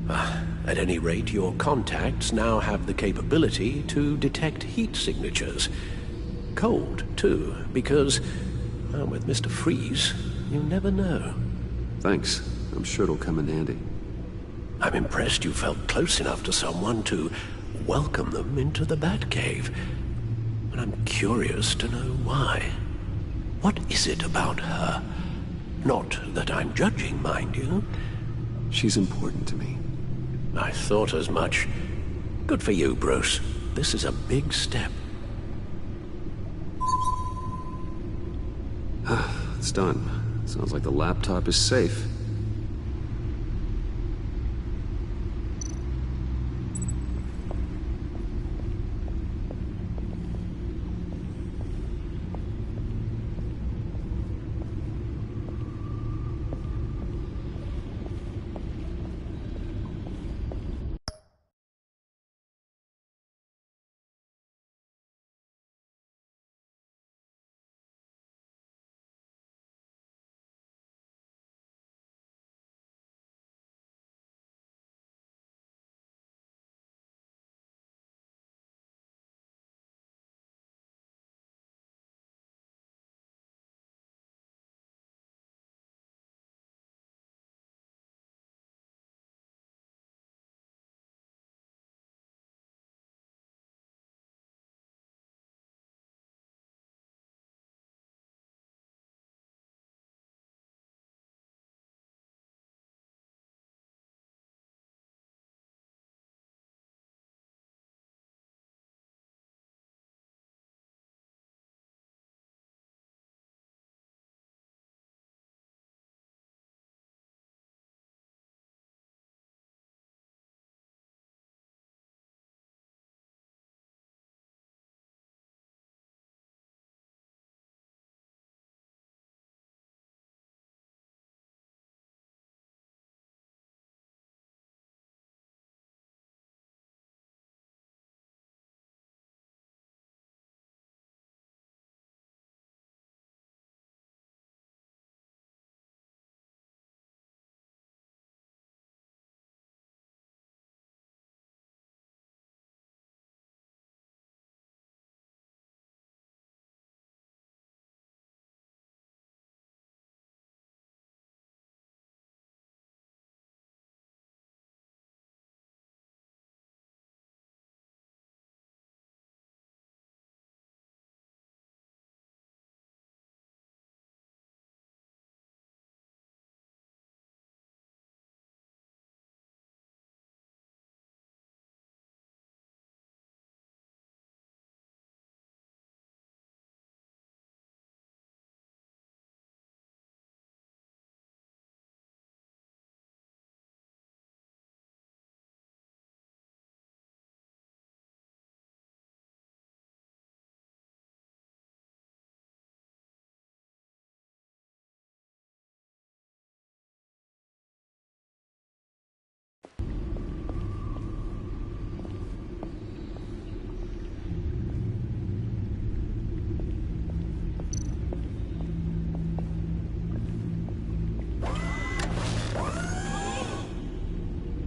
At any rate, your contacts now have the capability to detect heat signatures. Cold, too, because, with Mr. Freeze, you never know. Thanks. I'm sure it'll come in handy. I'm impressed you felt close enough to someone to welcome them into the Batcave. But I'm curious to know why. What is it about her? Not that I'm judging, mind you. She's important to me. I thought as much. Good for you, Bruce. This is a big step. It's done. Sounds like the laptop is safe.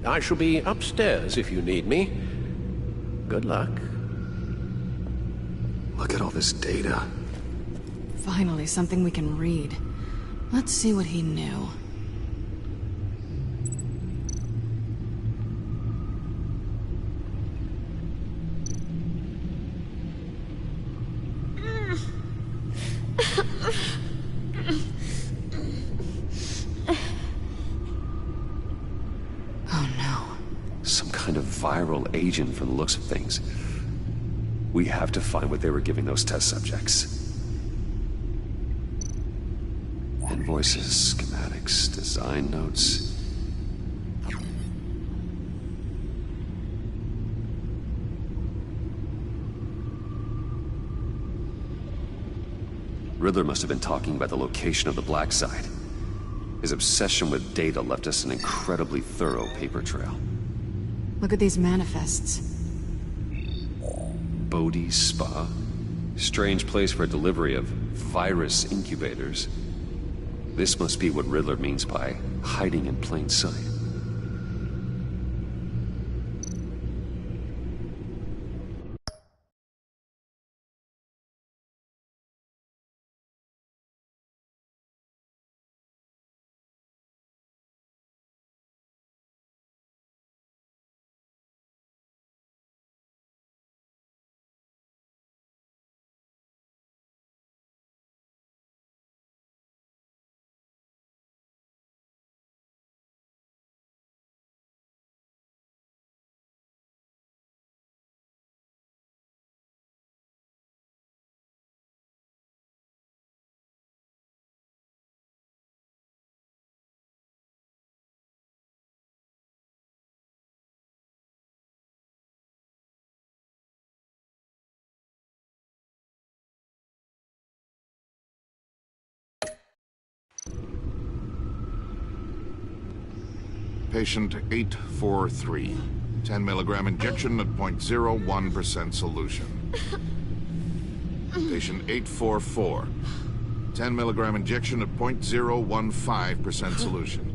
I shall be upstairs if you need me. Good luck. Look at all this data. Finally, something we can read. Let's see what he knew. Some kind of viral agent from the looks of things. We have to find what they were giving those test subjects. Invoices, schematics, design notes. Riddler must have been talking about the location of the black site. His obsession with data left us an incredibly thorough paper trail. Look at these manifests. Bodhi's Spa? Strange place for delivery of virus incubators. This must be what Riddler means by hiding in plain sight. Patient 843. 10 milligram injection at 0.01% solution. Patient 844. 10 milligram injection at 0.015% solution.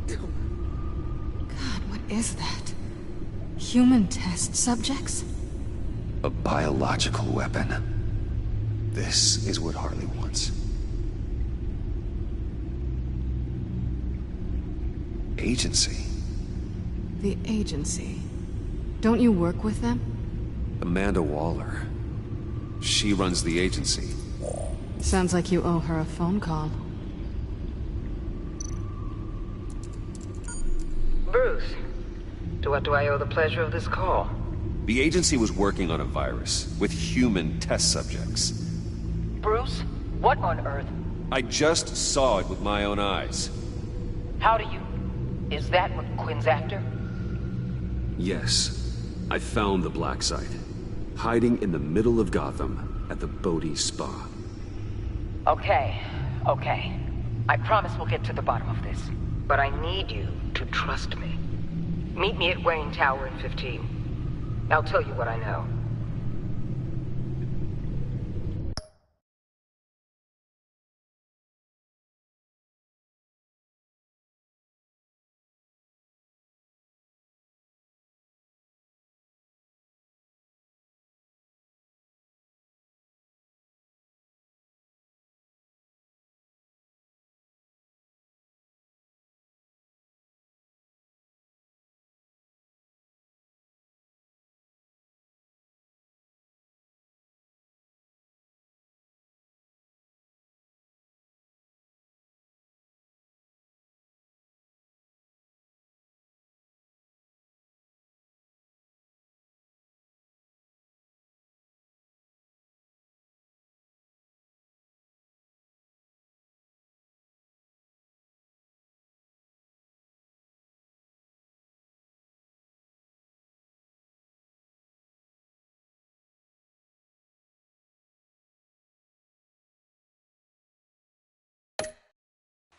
God, what is that? Human test subjects? A biological weapon. This is what Harley wants. Agency. The agency. Don't you work with them? Amanda Waller. She runs the agency. Sounds like you owe her a phone call. Bruce, to what do I owe the pleasure of this call? The agency was working on a virus with human test subjects. Bruce, what on earth? I just saw it with my own eyes. How do you... Is that what Quinn's after? Yes. I found the black site. Hiding in the middle of Gotham at the Bodhi Spa. Okay. I promise we'll get to the bottom of this. But I need you to trust me. Meet me at Wayne Tower in 15. I'll tell you what I know.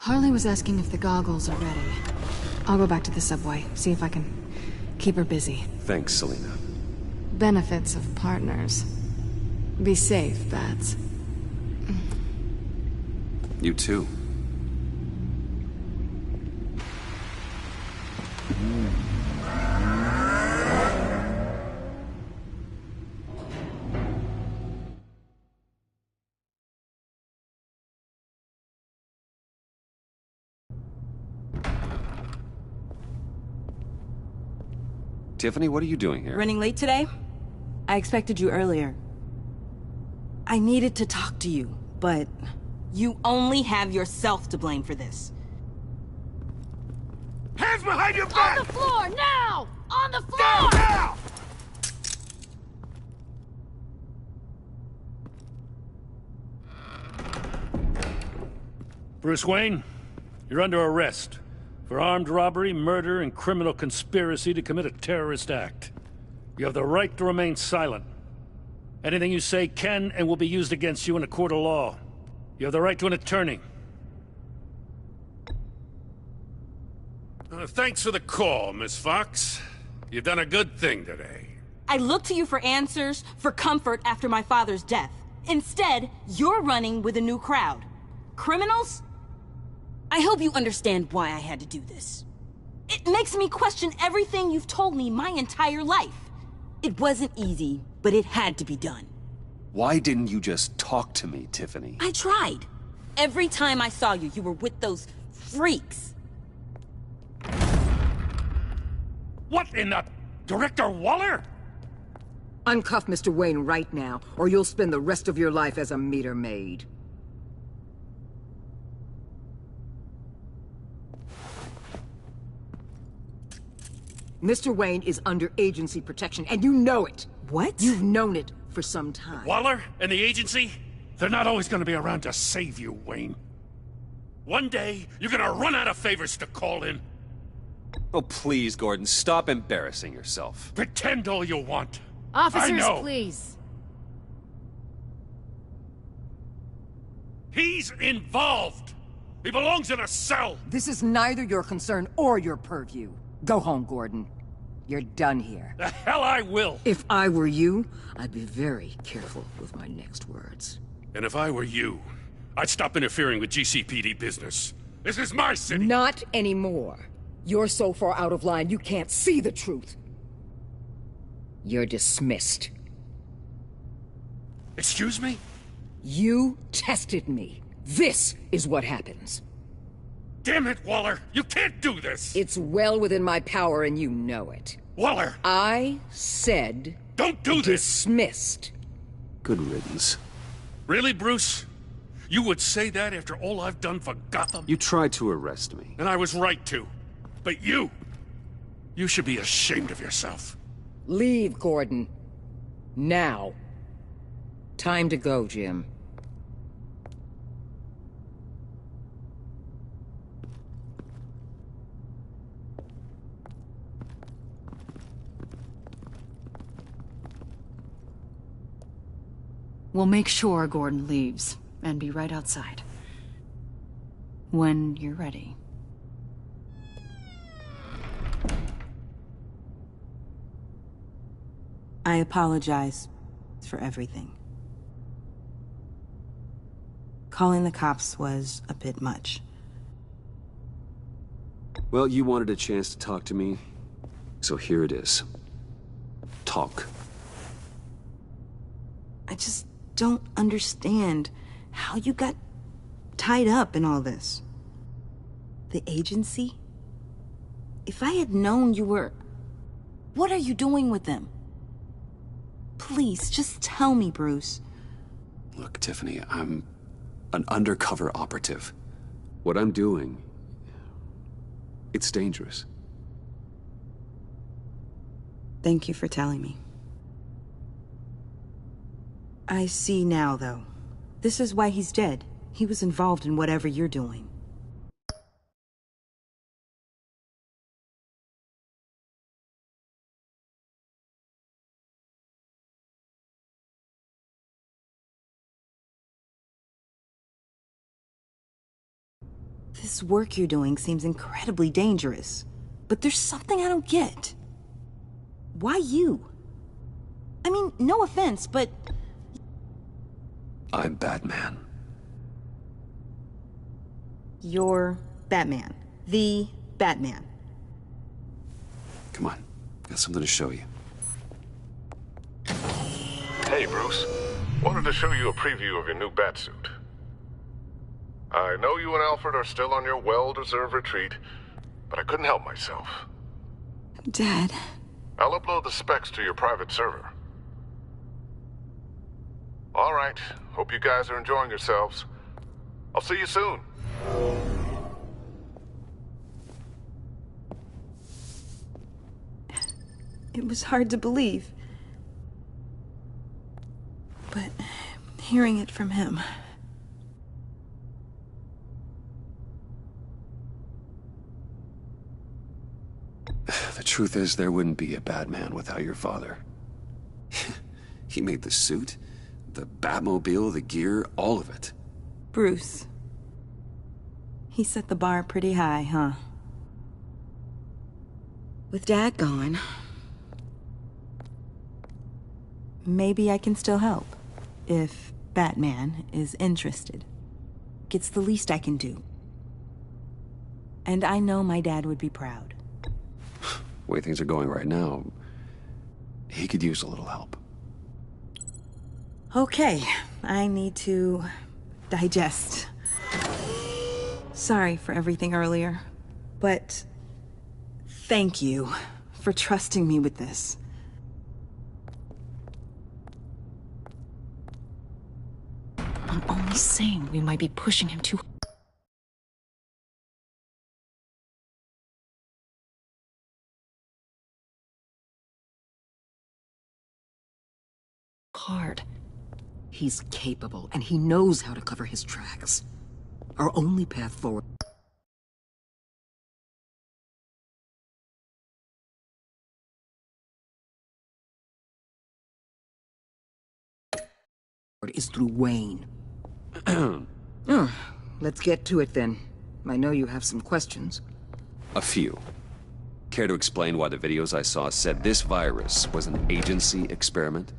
Harley was asking if the goggles are ready. I'll go back to the subway, see if I can keep her busy. Thanks, Selina. Benefits of partners. Be safe, Bats. You too. Tiffany, what are you doing here? Running late today? I expected you earlier. I needed to talk to you, but you only have yourself to blame for this. Hands behind your back! On the floor, now! On the floor! Now! Bruce Wayne, you're under arrest for armed robbery, murder, and criminal conspiracy to commit a terrorist act. You have the right to remain silent. Anything you say can and will be used against you in a court of law. You have the right to an attorney. Thanks for the call, Miss Fox. You've done a good thing today. I looked to you for answers, for comfort after my father's death. Instead, you're running with a new crowd. Criminals? I hope you understand why I had to do this. It makes me question everything you've told me my entire life. It wasn't easy, but it had to be done. Why didn't you just talk to me, Tiffany? I tried. Every time I saw you, you were with those freaks. What in the... Director Waller? Uncuff Mr. Wayne right now, or you'll spend the rest of your life as a meter maid. Mr. Wayne is under agency protection, and you know it. What? You've known it for some time. Waller and the agency? They're not always gonna be around to save you, Wayne. One day, you're gonna run out of favors to call in. Oh, please, Gordon, stop embarrassing yourself. Pretend all you want. Officers, I know. please. He's involved. He belongs in a cell. This is neither your concern or your purview. Go home, Gordon. You're done here. The hell I will. If I were you, I'd be very careful with my next words. And if I were you, I'd stop interfering with GCPD business. This is my city. Not anymore. You're so far out of line you can't see the truth. You're dismissed. Excuse me? You tested me. This is what happens. Damn it, Waller! You can't do this! It's well within my power and you know it. Waller! I said... Don't do this! Dismissed. Good riddance. Really, Bruce? You would say that after all I've done for Gotham? You tried to arrest me. And I was right to. But you... You should be ashamed of yourself. Leave, Gordon. Now. Time to go, Jim. We'll make sure Gordon leaves, and be right outside. When you're ready. I apologize for everything. Calling the cops was a bit much. Well, you wanted a chance to talk to me, so here it is. Talk. I just don't understand how you got tied up in all this. The agency? If I had known you were... What are you doing with them? Please, just tell me, Bruce. Look, Tiffany, I'm an undercover operative. What I'm doing... it's dangerous. Thank you for telling me. I see now, though. This is why he's dead. He was involved in whatever you're doing. This work you're doing seems incredibly dangerous. But there's something I don't get. Why you? I mean, no offense, but... I'm Batman. You're Batman. The Batman. Come on, got something to show you. Hey, Bruce. Wanted to show you a preview of your new Batsuit. I know you and Alfred are still on your well-deserved retreat, but I couldn't help myself. Dad. I'll upload the specs to your private server. All right. Hope you guys are enjoying yourselves. I'll see you soon. It was hard to believe. But hearing it from him... The truth is, there wouldn't be a Batman without your father. He made the suit, the Batmobile, the gear, all of it. Bruce. He set the bar pretty high, huh? With Dad gone... maybe I can still help. If Batman is interested. It's the least I can do. And I know my dad would be proud. The way things are going right now, he could use a little help. Okay, I need to digest. Sorry for everything earlier, but thank you for trusting me with this. I'm only saying we might be pushing him too hard. He's capable, and he knows how to cover his tracks. Our only path forward is through Wayne. Oh, let's get to it then. I know you have some questions. A few. Care to explain why the videos I saw said this virus was an agency experiment?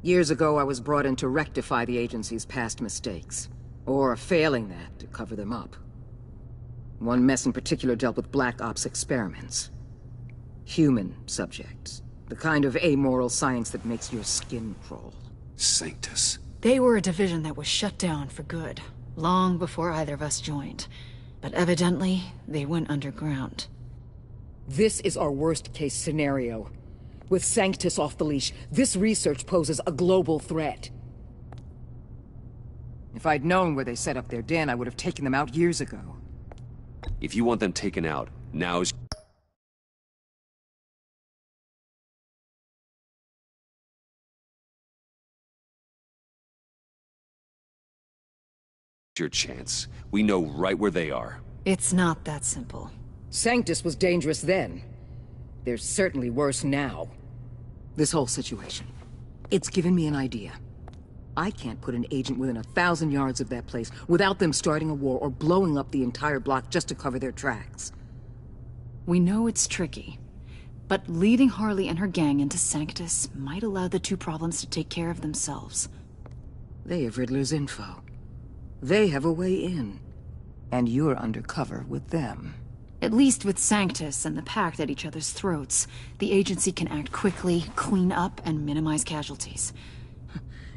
Years ago, I was brought in to rectify the agency's past mistakes. Or, failing that, to cover them up. One mess in particular dealt with Black Ops experiments. Human subjects. The kind of amoral science that makes your skin crawl. Sanctus. They were a division that was shut down for good, long before either of us joined. But evidently, they went underground. This is our worst-case scenario. With Sanctus off the leash, this research poses a global threat. If I'd known where they set up their den, I would have taken them out years ago. If you want them taken out, now's your chance. We know right where they are. It's not that simple. Sanctus was dangerous then. They're certainly worse now. This whole situation, it's given me an idea. I can't put an agent within 1,000 yards of that place without them starting a war or blowing up the entire block just to cover their tracks. We know it's tricky, but leading Harley and her gang into Sanctus might allow the two problems to take care of themselves. They have Riddler's info. They have a way in. And you're undercover with them. At least with Sanctus and the Pact at each other's throats, the agency can act quickly, clean up, and minimize casualties.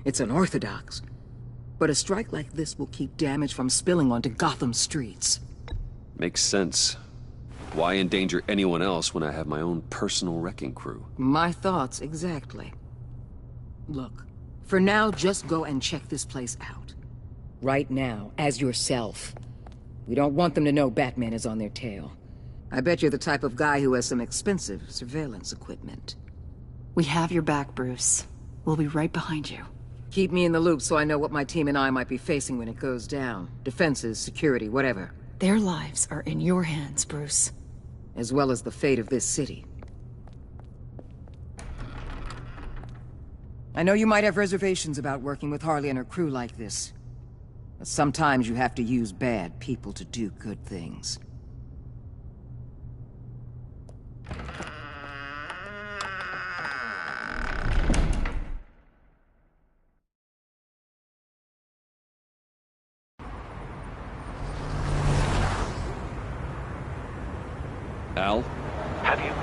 It's unorthodox. But a strike like this will keep damage from spilling onto Gotham streets. Makes sense. Why endanger anyone else when I have my own personal wrecking crew? My thoughts, exactly. Look, for now, just go and check this place out. Right now, as yourself. We don't want them to know Batman is on their tail. I bet you're the type of guy who has some expensive surveillance equipment. We have your back, Bruce. We'll be right behind you. Keep me in the loop so I know what my team and I might be facing when it goes down. Defenses, security, whatever. Their lives are in your hands, Bruce. As well as the fate of this city. I know you might have reservations about working with Harley and her crew like this. But sometimes you have to use bad people to do good things. Al? Have you?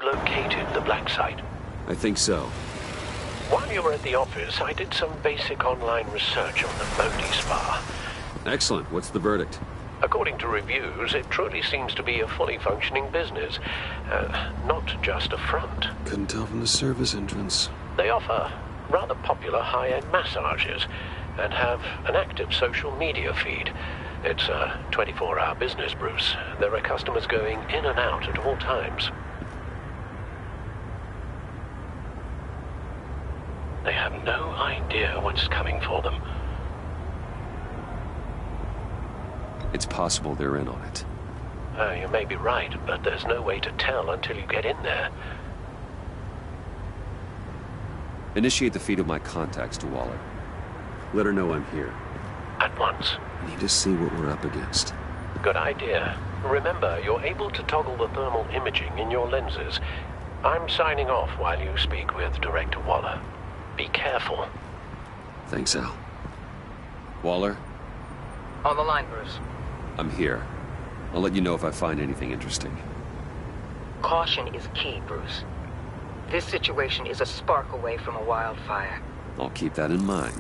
Located the black site? I think so. While you were at the office, I did some basic online research on the Modi Spa. Excellent. What's the verdict? According to reviews, it truly seems to be a fully functioning business. Not just a front. Couldn't tell from the service entrance. They offer rather popular high-end massages and have an active social media feed. It's a 24-hour business, Bruce. There are customers going in and out at all times. They have no idea what's coming for them. It's possible they're in on it. You may be right, but there's no way to tell until you get in there. Initiate the feed of my contacts to Waller. Let her know I'm here. At once. I need to see what we're up against. Good idea. Remember, you're able to toggle the thermal imaging in your lenses. I'm signing off while you speak with Director Waller. Be careful. Thanks, Al. Waller? On the line, Bruce. I'm here. I'll let you know if I find anything interesting. Caution is key, Bruce. This situation is a spark away from a wildfire. I'll keep that in mind.